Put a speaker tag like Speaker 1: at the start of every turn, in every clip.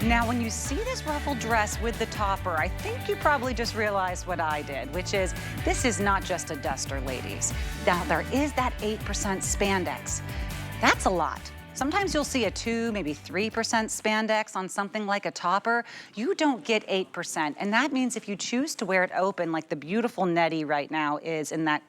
Speaker 1: Now, when you see this ruffled dress with the topper, I think you probably just realized what I did, which is this is not just a duster, ladies. Now, there is that 8% spandex. That's a lot. Sometimes you'll see a 2, maybe 3% spandex on something like a topper. You don't get 8%, and that means if you choose to wear it open, like the beautiful Nettie right now is in that,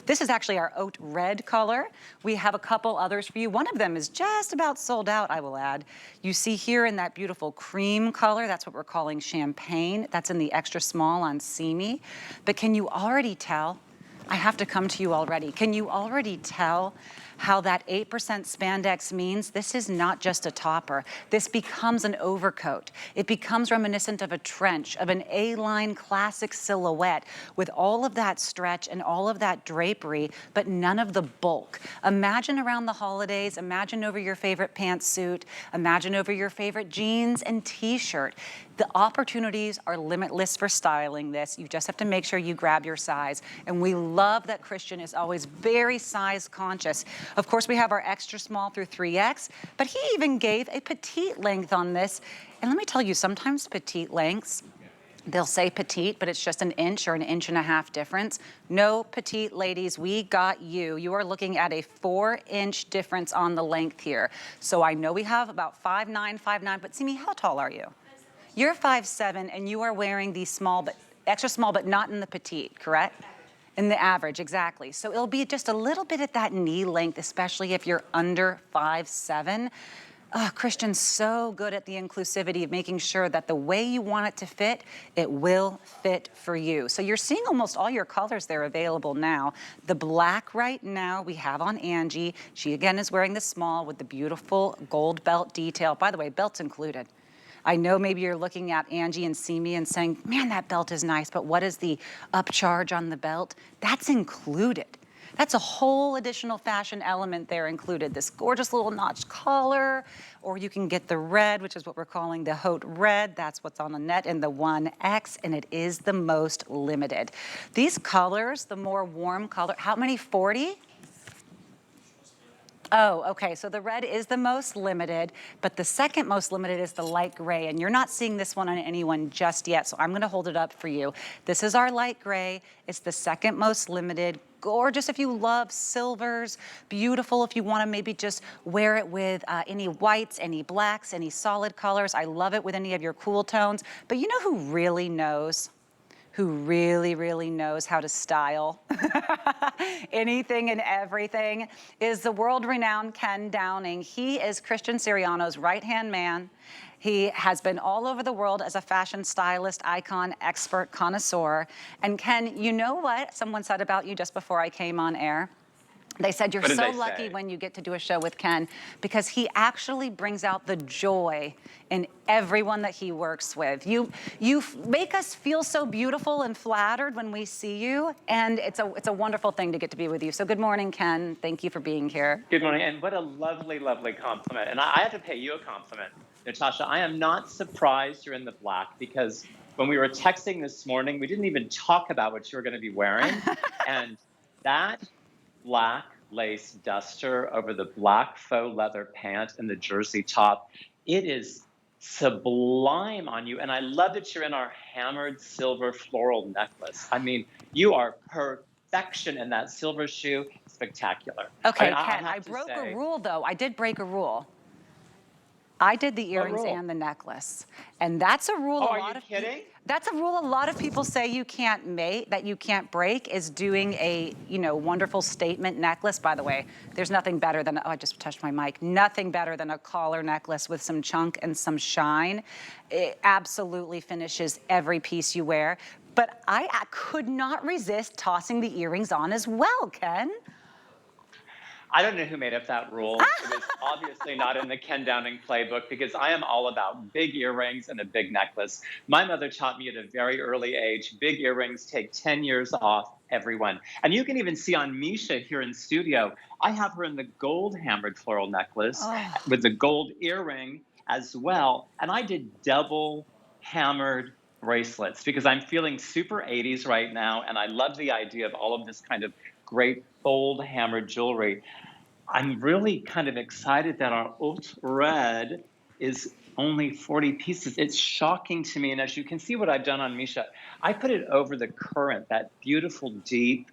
Speaker 1: this is actually our oat red color. We have a couple others for you. One of them is just about sold out, I will add. You see here in that beautiful cream color, that's what we're calling champagne. That's in the extra small on See Me. But can you already tell? I have to come to you already. Can you already tell how that 8% spandex means this is not just a topper? This becomes an overcoat. It becomes reminiscent of a trench, of an A-line classic silhouette with all of that stretch and all of that drapery, but none of the bulk. Imagine around the holidays, imagine over your favorite pantsuit, imagine over your favorite jeans and t-shirt. The opportunities are limitless for styling this. You just have to make sure you grab your size. And we love that Christian is always very size conscious. Of course, we have our extra small through 3X, but he even gave a petite length on this. And let me tell you, sometimes petite lengths, they'll say petite, but it's just an inch or an inch and a half difference. No, petite ladies, we got you. You are looking at a 4-inch difference on the length here. So I know we have about 5'9", 5'9", but see me, how tall are you? You're 5'7", and you are wearing the small, but extra small, but not in the petite, correct? In the average, exactly. So it'll be just a little bit at that knee length, especially if you're under 5'7". Christian's so good at the inclusivity of making sure that the way you want it to fit, it will fit for you. So you're seeing almost all your colors there available now. The black right now we have on Angie. She again is wearing the small with the beautiful gold belt detail. By the way, belt's included. I know maybe you're looking at Angie and See Me and saying, man, that belt is nice, but what is the upcharge on the belt? That's included. That's a whole additional fashion element there included. This gorgeous little notched collar, or you can get the red, which is what we're calling the haute red. That's what's on the net in the 1X, and it is the most limited. These colors, the more warm color, how many, 40? Oh, okay, so the red is the most limited, but the second most limited is the light gray, and you're not seeing this one on anyone just yet, so I'm gonna hold it up for you. This is our light gray. It's the second most limited. Gorgeous if you love silvers, beautiful if you wanna maybe just wear it with any whites, any blacks, any solid colors. I love it with any of your cool tones, but you know who really knows? Who really, really knows how to style anything and everything is the world-renowned Ken Downing. He is Christian Siriano's right-hand man. He has been all over the world as a fashion stylist, icon, expert, connoisseur. And Ken, you know what someone said about you just before I came on air? They said you're so lucky when you get to do a show with Ken because he actually brings out the joy in everyone that he works with. You make us feel so beautiful and flattered when we see you, and it's a wonderful thing to get to be with you. So good morning, Ken. Thank you for being here.
Speaker 2: Good morning, and what a lovely, lovely compliment. And I have to pay you a compliment, Natasha. I am not surprised you're in the black because when we were texting this morning, we didn't even talk about what you were going to be wearing, and that black lace duster over the black faux leather pant and the jersey top. It is sublime on you. And I love that you're in our hammered silver floral necklace. I mean, you are perfection in that silver shoe. Spectacular.
Speaker 1: Okay, Ken, I broke a rule though. I did break a rule. I did the earrings and the necklace. And that's a rule that's a rule a lot of people say you can't make, that you can't break, is doing a, wonderful statement necklace. By the way, there's nothing better than, I just touched my mic, nothing better than a collar necklace with some chunk and some shine. It absolutely finishes every piece you wear. But I could not resist tossing the earrings on as well, Ken.
Speaker 2: I don't know who made up that rule. It was obviously not in the Ken Downing playbook because I am all about big earrings and a big necklace. My mother taught me at a very early age, big earrings take 10 years off everyone. And you can even see on Misha here in studio, I have her in the gold hammered floral necklace with the gold earring as well. And I did double hammered bracelets because I'm feeling super 80s right now. And I love the idea of all of this kind of great bold hammered jewelry. I'm really kind of excited that our haute red is only 40 pieces. It's shocking to me. And as you can see what I've done on Misha, I put it over the current, that beautiful deep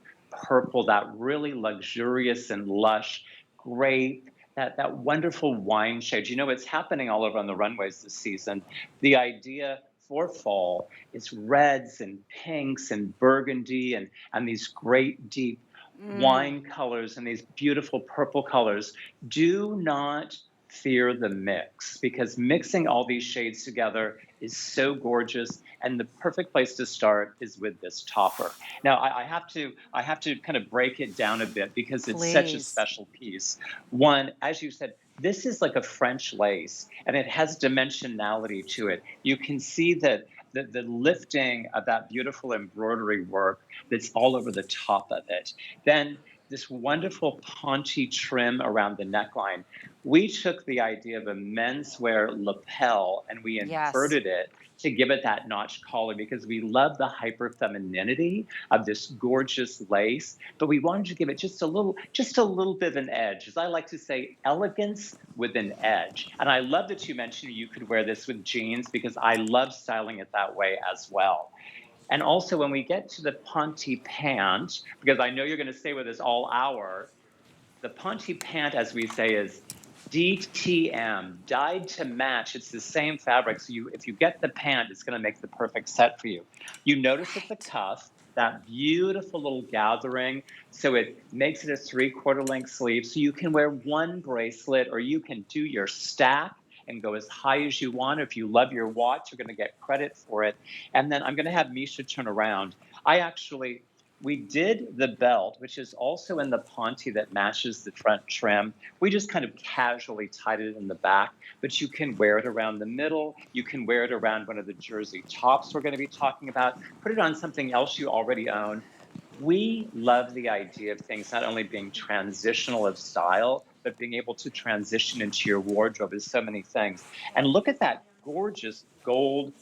Speaker 2: purple, that really luxurious and lush grape, that wonderful wine shade. You know, it's happening all over on the runways this season. The idea for fall is reds and pinks and burgundy and these great deep
Speaker 1: Mm.
Speaker 2: wine colors and these beautiful purple colors. Do not fear the mix because mixing all these shades together is so gorgeous, and the perfect place to start is with this topper. Now I have to kind of break it down a bit because it's such a
Speaker 1: Please.
Speaker 2: special piece. One, as you said, this is like a French lace and it has dimensionality to it. You can see that the lifting of that beautiful embroidery work that's all over the top of it. Then this wonderful Ponte trim around the neckline. We took the idea of a menswear lapel and we
Speaker 1: Yes.
Speaker 2: inverted it to give it that notch collar because we love the hyper femininity of this gorgeous lace, but we wanted to give it just a little bit of an edge. As I like to say, elegance with an edge. And I love that you mentioned you could wear this with jeans because I love styling it that way as well. And also, when we get to the Ponte pant, because I know you're going to stay with us all hour, the Ponte pant, as we say, is DTM, dyed to match. It's the same fabric. So if you get the pant, it's going to make the perfect set for you. You notice at the
Speaker 1: Right.
Speaker 2: cuff that beautiful little gathering. So it makes it a three-quarter length sleeve. So you can wear one bracelet or you can do your stack and go as high as you want. If you love your watch, you're going to get credit for it. And then I'm going to have Misha turn around. I actually we did the belt, which is also in the Ponte that matches the front trim. We just kind of casually tied it in the back, but you can wear it around the middle. You can wear it around one of the jersey tops we're going to be talking about. Put it on something else you already own. We love the idea of things not only being transitional of style, but being able to transition into your wardrobe as so many things. And look at that gorgeous gold.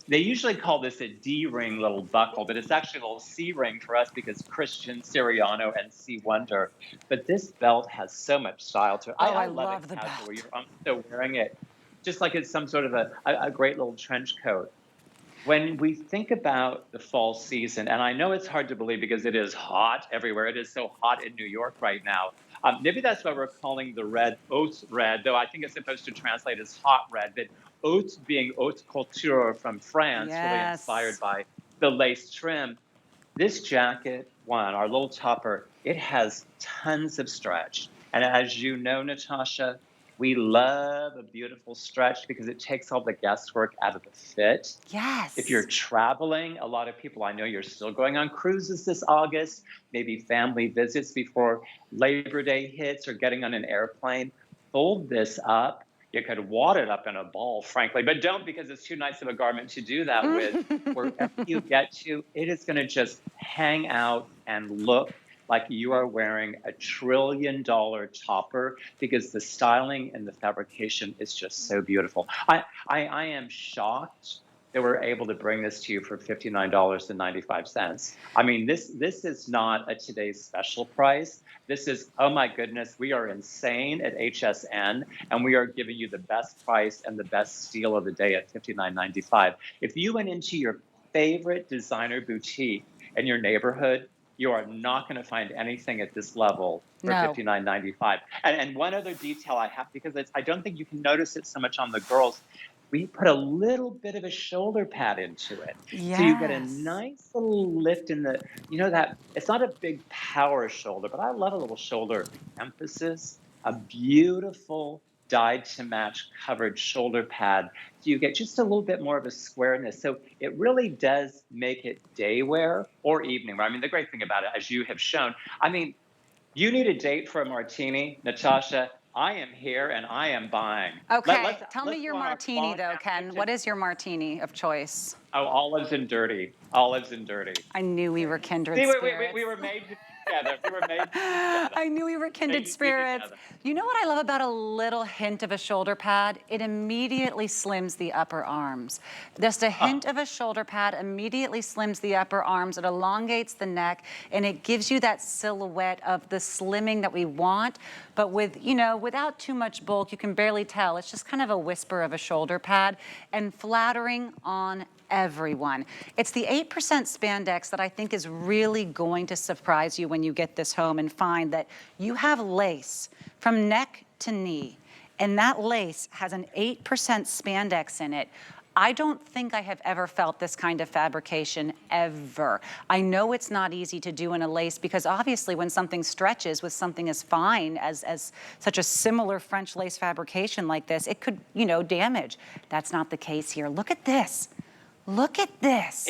Speaker 2: They usually call this a D ring little buckle, but it's actually a little C ring for us because Christian Siriano and C Wonder. But this belt has so much style to it. I,
Speaker 1: Oh,
Speaker 2: I
Speaker 1: I
Speaker 2: love it
Speaker 1: love the
Speaker 2: casual where
Speaker 1: belt.
Speaker 2: you're also wearing it just like it's some sort of a great little trench coat. When we think about the fall season, and I know it's hard to believe because it is hot everywhere. It is so hot in New York right now. Maybe that's why we're calling the red haute red, though I think it's supposed to translate as hot red. But haute being haute couture from France, really inspired
Speaker 1: Yes.
Speaker 2: by the lace trim. This jacket, one, our little topper, it has tons of stretch. And as you know, Natasha, we love a beautiful stretch because it takes all the guesswork out of the fit. If you're
Speaker 1: Yes.
Speaker 2: traveling, a lot of people, I know you're still going on cruises this August, maybe family visits before Labor Day hits or getting on an airplane. Fold this up. You could wad it up in a ball, frankly, but don't because it's too nice of a garment to do that with. Wherever you get to, it is going to just hang out and look like you are wearing $1 trillion topper because the styling and the fabrication is just so beautiful. I am shocked that we're able to bring this to you for $59.95. I mean, this is not a today's special price. This is, oh my goodness, we are insane at HSN, and we are giving you the best price and the best steal of the day at $59.95. If you went into your favorite designer boutique in your neighborhood, you are not going to find anything at this level for
Speaker 1: No.
Speaker 2: $59.95. And one other detail I have, because I don't think you can notice it so much on the girls, we put a little bit of a shoulder pad into it. So you get a
Speaker 1: Yes.
Speaker 2: nice little lift in the, that it's not a big power shoulder, but I love a little shoulder emphasis, a beautiful dyed to match covered shoulder pad. So you get just a little bit more of a squareness. So it really does make it day wear or evening wear. I mean, the great thing about it, as you have shown, I mean, you need a date for a martini, Natasha. I am here and I am buying.
Speaker 1: Okay.
Speaker 2: Let's
Speaker 1: Tell me
Speaker 2: let's
Speaker 1: your
Speaker 2: go on our
Speaker 1: martini,
Speaker 2: long
Speaker 1: though, Ken.
Speaker 2: afternoon.
Speaker 1: What is your martini of choice?
Speaker 2: Oh, olives and dirty. Olives and dirty.
Speaker 1: I knew we were kindred
Speaker 2: See,
Speaker 1: spirits.
Speaker 2: we were made to be together. We were made to be together.
Speaker 1: I knew we were
Speaker 2: Made
Speaker 1: kindred
Speaker 2: to be
Speaker 1: spirits.
Speaker 2: together.
Speaker 1: You know what I love about a little hint of a shoulder pad? It immediately slims the upper arms. Just a
Speaker 2: Oh,
Speaker 1: hint of a shoulder pad immediately slims the upper arms. It elongates the neck, and it gives you that silhouette of the slimming that we want. But with, you know, without too much bulk, you can barely tell. It's just kind of a whisper of a shoulder pad and flattering on everyone. It's the 8% spandex that I think is really going to surprise you when you get this home and find that you have lace from neck to knee, and that lace has an 8% spandex in it. I don't think I have ever felt this kind of fabrication ever. I know it's not easy to do in a lace because obviously when something stretches with something as fine as such a similar French lace fabrication like this, it could, you know, damage. That's not the case here. Look at this. Look at this.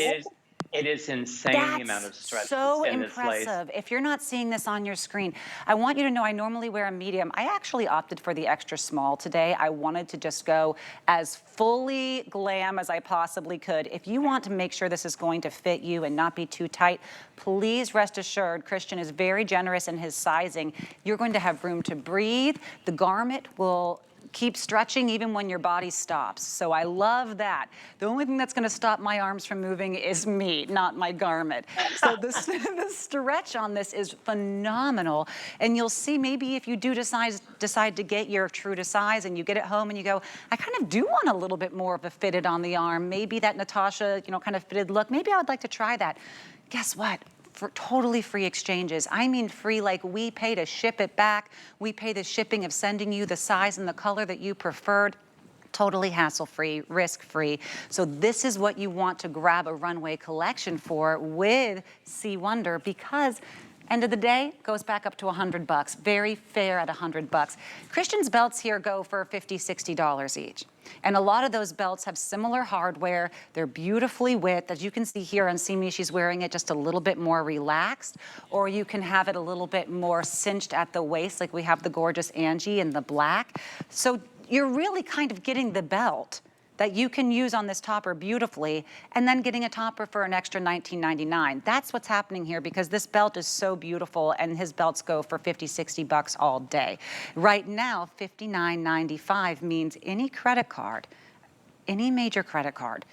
Speaker 2: it is insane the amount
Speaker 1: That's
Speaker 2: of stretch
Speaker 1: so
Speaker 2: that's in this lace.
Speaker 1: impressive. If you're not seeing this on your screen, I want you to know I normally wear a medium. I actually opted for the extra small today. I wanted to just go as fully glam as I possibly could. If you want to make sure this is going to fit you and not be too tight, please rest assured Christian is very generous in his sizing. You're going to have room to breathe. The garment will keep stretching even when your body stops. So I love that. The only thing that's gonna stop my arms from moving is me, not my garment. So the stretch on this is phenomenal. And you'll see maybe if you do decide to get your true to size and you get it home and you go, I kind of do want a little bit more of a fitted on the arm, maybe that Natasha, you know, kind of fitted look, maybe I would like to try that. Guess what? For totally free exchanges. I mean free like we pay to ship it back. We pay the shipping of sending you the size and the color that you preferred. Totally hassle-free, risk-free. So this is what you want to grab a runway collection for with C Wonder because end of the day goes back up to $100. Very fair at $100. Christian's belts here go for $50, $60 each. And a lot of those belts have similar hardware. They're beautifully width. As you can see here on Simi, she's wearing it just a little bit more relaxed, or you can have it a little bit more cinched at the waist, like we have the gorgeous Angie in the black. So you're really kind of getting the belt that you can use on this topper beautifully, and then getting a topper for an extra $19.99. That's what's happening here because this belt is so beautiful and his belts go for $50, $60 all day. Right now, $59.95 means any credit card, any major credit card,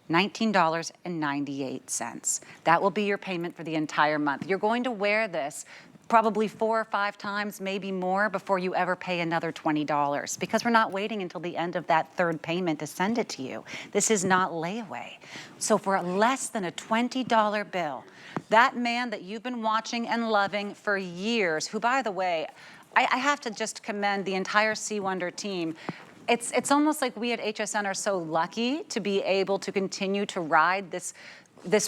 Speaker 1: $19.98. That will be your payment for the entire month. You're going to wear this probably 4 or 5 times, maybe more, before you ever pay another $20 because we're not waiting until the end of that third payment to send it to you. This is not layaway. So for less than a $20 bill, that man that you've been watching and loving for years, who, by the way, I have to just commend the entire C Wonder team. It's almost like we at HSN are so lucky to be able to continue to ride this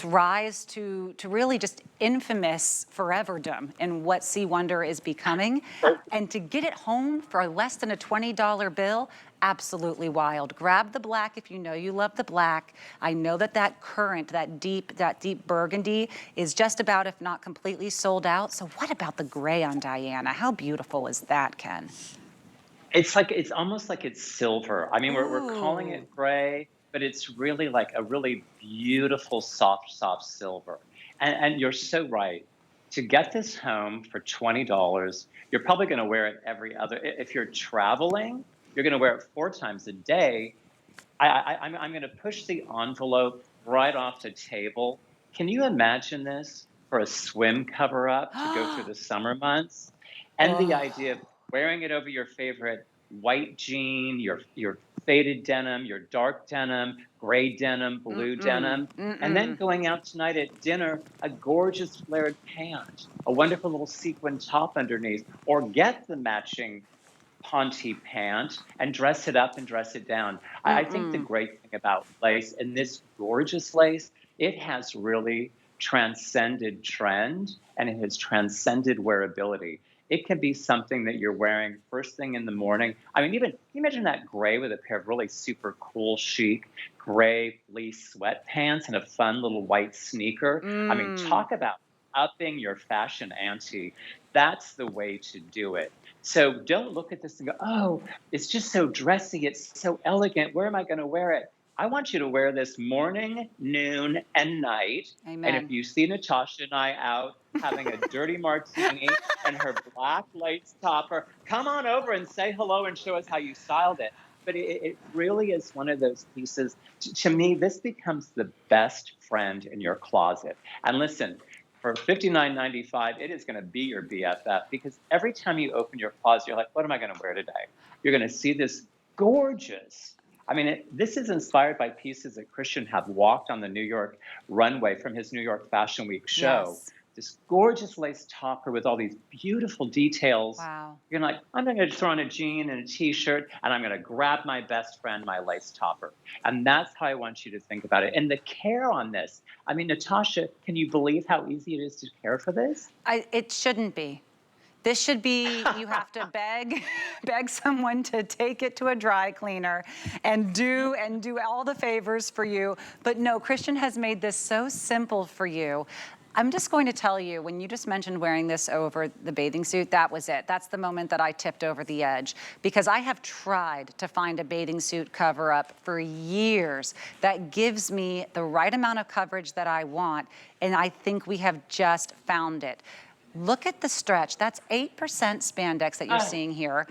Speaker 1: rise to really just infamous foreverdom in what C Wonder is becoming. And to get it home for less than a $20 bill, absolutely wild. Grab the black if you know you love the black. I know that current, that deep burgundy is just about, if not completely sold out. So what about the gray on Diana? How beautiful is that, Ken?
Speaker 2: It's almost like it's silver. I mean, we're calling
Speaker 1: Ooh.
Speaker 2: it gray, but it's really like a really beautiful, soft silver. And you're so right. To get this home for $20, you're probably going to wear it every other. If you're traveling, you're going to wear it 4 times a day. I'm going to push the envelope right off the table. Can you imagine this for a swim cover up to go through the summer months? And the
Speaker 1: Oh.
Speaker 2: idea of wearing it over your favorite white jean, your faded denim, your dark denim, gray denim, blue
Speaker 1: Mm-mm.
Speaker 2: denim, and then
Speaker 1: Mm-mm.
Speaker 2: going out tonight at dinner, a gorgeous flared pant, a wonderful little sequin top underneath, or get the matching Ponte pant and dress it up and dress it down. I think the
Speaker 1: Mm-mm.
Speaker 2: great thing about lace, and this gorgeous lace, it has really transcended trend and it has transcended wearability. It can be something that you're wearing first thing in the morning. I mean, even can you imagine that gray with a pair of really super cool, chic gray fleece sweatpants and a fun little white sneaker? I mean,
Speaker 1: Mm.
Speaker 2: talk about upping your fashion ante. That's the way to do it. So don't look at this and go, oh, it's just so dressy. It's so elegant. Where am I going to wear it? I want you to wear this morning, noon, and night. And if
Speaker 1: Amen.
Speaker 2: you see Natasha and I out having a dirty martini and her black lace topper, come on over and say hello and show us how you styled it. But it really is one of those pieces. To me, this becomes the best friend in your closet. And listen, for $59.95, it is going to be your BFF because every time you open your closet, you're like, what am I going to wear today? You're going to see this gorgeous. I mean, this is inspired by pieces that Christian have walked on the New York runway from his New York Fashion Week show.
Speaker 1: Yes.
Speaker 2: This gorgeous lace topper with all these beautiful details.
Speaker 1: Wow.
Speaker 2: You're like, I'm going to throw on a jean and a t-shirt, and I'm going to grab my best friend, my lace topper. And that's how I want you to think about it. And the care on this. I mean, Natasha, can you believe how easy it is to care for this?
Speaker 1: It shouldn't be. This should be, you have to beg someone to take it to a dry cleaner and do all the favors for you. But no, Christian has made this so simple for you. I'm just going to tell you, when you just mentioned wearing this over the bathing suit, that was it. That's the moment that I tipped over the edge, because I have tried to find a bathing suit cover up for years that gives me the right amount of coverage that I want, and I think we have just found it. Look at the stretch. That's 8% spandex that you're seeing here.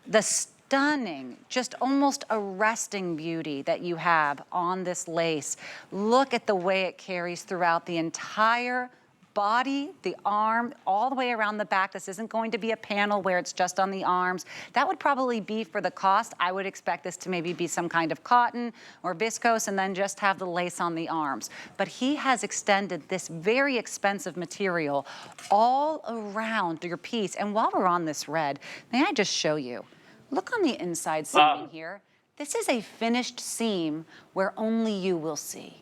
Speaker 1: The stunning, just almost arresting beauty that you have on this lace. Look at the way it carries throughout the entire body, the arm, all the way around the back. This isn't going to be a panel where it's just on the arms. That would probably be for the cost. I would expect this to maybe be some kind of cotton or viscose and then just have the lace on the arms. But he has extended this very expensive material all around your piece. And while we're on this red, may I just show you? Look on the inside seaming here. This is a finished seam where only you will see.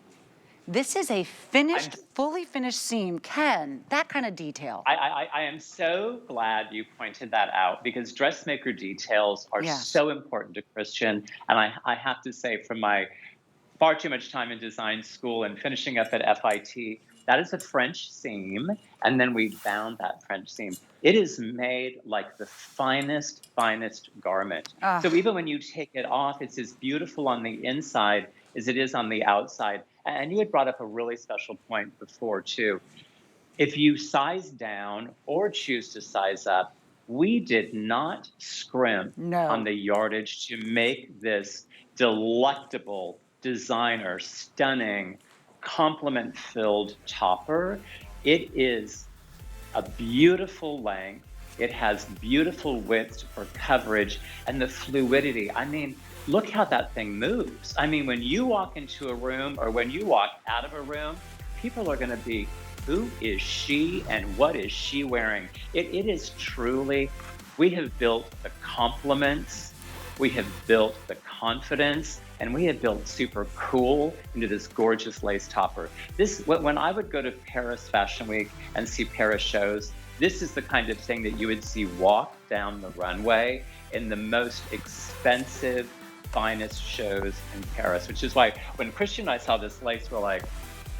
Speaker 1: This is a finished, fully finished seam. Ken, that kind of detail.
Speaker 2: I am so glad you pointed that out because dressmaker details are so important to Christian. And I have to say, from my far too much time in design school and finishing up at FIT, that is a French seam. And then we bound that French seam. It is made like the finest, finest garment. So even when you take it off, it's as beautiful on the inside as it is on the outside. And you had brought up a really special point before, too. If you size down or choose to size up, we did not scrimp on the yardage to make this delectable, designer, stunning, compliment-filled topper. It is a beautiful length. It has beautiful width for coverage and the fluidity. I mean, look how that thing moves. I mean, when you walk into a room or when you walk out of a room, people are going to be, who is she and what is she wearing? It is truly, we have built the compliments, we have built the confidence, and we have built super cool into this gorgeous lace topper. This, when I would go to Paris Fashion Week and see Paris shows, this is the kind of thing that you would see walk down the runway in the most expensive, finest shows in Paris, which is why when Christian and I saw this lace, we're like,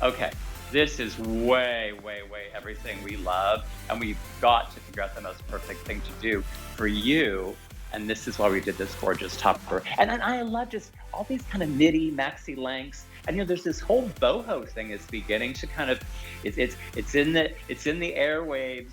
Speaker 2: okay, this is way, way, way everything we love, and we've got to figure out the most perfect thing to do for you. And this is why we did this gorgeous topper. And then I love just all these kind of midi maxi lengths. And you know, there's this whole boho thing is beginning to kind of, it's in the airwaves.